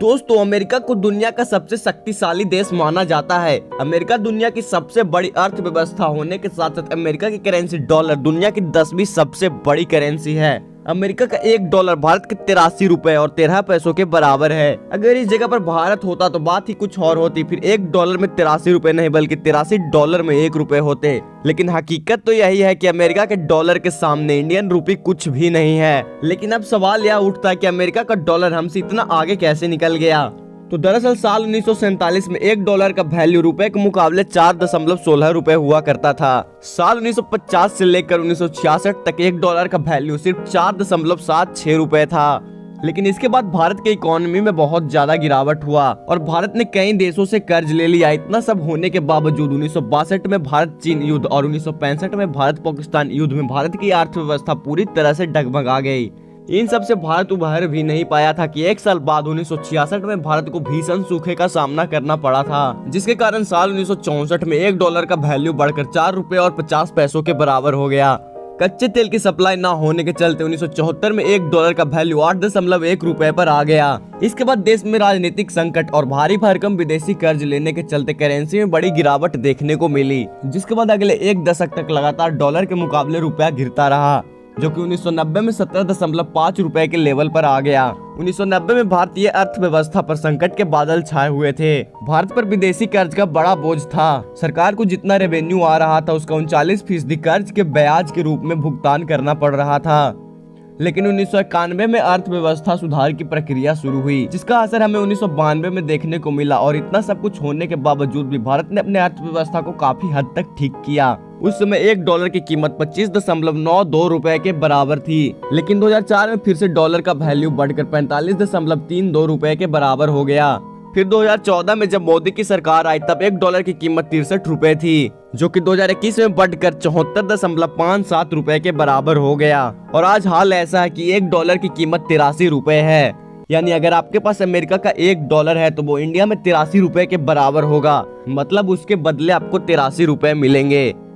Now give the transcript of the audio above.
दोस्तों, अमेरिका को दुनिया का सबसे शक्तिशाली देश माना जाता है। अमेरिका दुनिया की सबसे बड़ी अर्थव्यवस्था होने के साथ साथ अमेरिका की करेंसी डॉलर दुनिया की 10वीं सबसे बड़ी करेंसी है। अमेरिका का $1 भारत के 83 रुपए और 13 पैसों के बराबर है। अगर इस जगह पर भारत होता तो बात ही कुछ और होती, फिर $1 में 83 रुपए नहीं बल्कि $83 में $1 होते। लेकिन हकीकत तो यही है कि अमेरिका के डॉलर के सामने इंडियन रूपी कुछ भी नहीं है। लेकिन अब सवाल यह उठता है कि अमेरिका का डॉलर हमसे इतना आगे कैसे निकल गया। तो दरअसल साल 1947 में $1 का वैल्यू रुपए के मुकाबले 4.16 रुपए हुआ करता था। साल 1950 से लेकर 1966 तक $1 का वैल्यू सिर्फ 4.76 रुपए था। लेकिन इसके बाद भारत के इकोनॉमी में बहुत ज्यादा गिरावट हुआ और भारत ने कई देशों से कर्ज ले लिया। इतना सब होने के बावजूद 1962 में भारत चीन युद्ध और 1965 में भारत पाकिस्तान युद्ध में भारत की अर्थव्यवस्था पूरी तरह से डगमगा गई। इन सब से भारत उभर भी नहीं पाया था कि एक साल बाद 1966 में भारत को भीषण सूखे का सामना करना पड़ा था, जिसके कारण साल 1964 में $1 का वैल्यू बढ़कर 4 रुपए और 50 पैसों के बराबर हो गया। कच्चे तेल की सप्लाई ना होने के चलते 1974 में $1 का वैल्यू 8.1 रुपए पर आ गया। इसके बाद देश में राजनीतिक संकट और भारी भरकम विदेशी कर्ज लेने के चलते करेंसी में बड़ी गिरावट देखने को मिली, जिसके बाद अगले एक दशक तक लगातार डॉलर के मुकाबले रुपया गिरता रहा, जो कि 1990 में 17.5 रुपए के लेवल पर आ गया। 1990 में भारतीय अर्थव्यवस्था पर संकट के बादल छाए हुए थे। भारत पर विदेशी कर्ज का बड़ा बोझ था। सरकार को जितना रेवेन्यू आ रहा था उसका 39% कर्ज के ब्याज के रूप में भुगतान करना पड़ रहा था। लेकिन 1991 में अर्थव्यवस्था सुधार की प्रक्रिया शुरू हुई, जिसका असर हमें 1992 में देखने को मिला। और इतना सब कुछ होने के बावजूद भी भारत ने अपने अर्थव्यवस्था को काफी हद तक ठीक किया। उस समय $1 की कीमत 25.92 रुपए के बराबर थी। लेकिन 2004 में फिर से डॉलर का वैल्यू बढ़कर 45.32 रुपए के बराबर हो गया। फिर 2014 में जब मोदी की सरकार आई तब $1 की कीमत 63 रुपए थी, जो कि 2021 में बढ़कर 74.57 रुपए के बराबर हो गया। और आज हाल ऐसा है कि $1 की कीमत 83 रुपए है। यानी अगर आपके पास अमेरिका का $1 है तो वो इंडिया में 83 रुपए के बराबर होगा। मतलब उसके बदले आपको 83 रुपए मिलेंगे।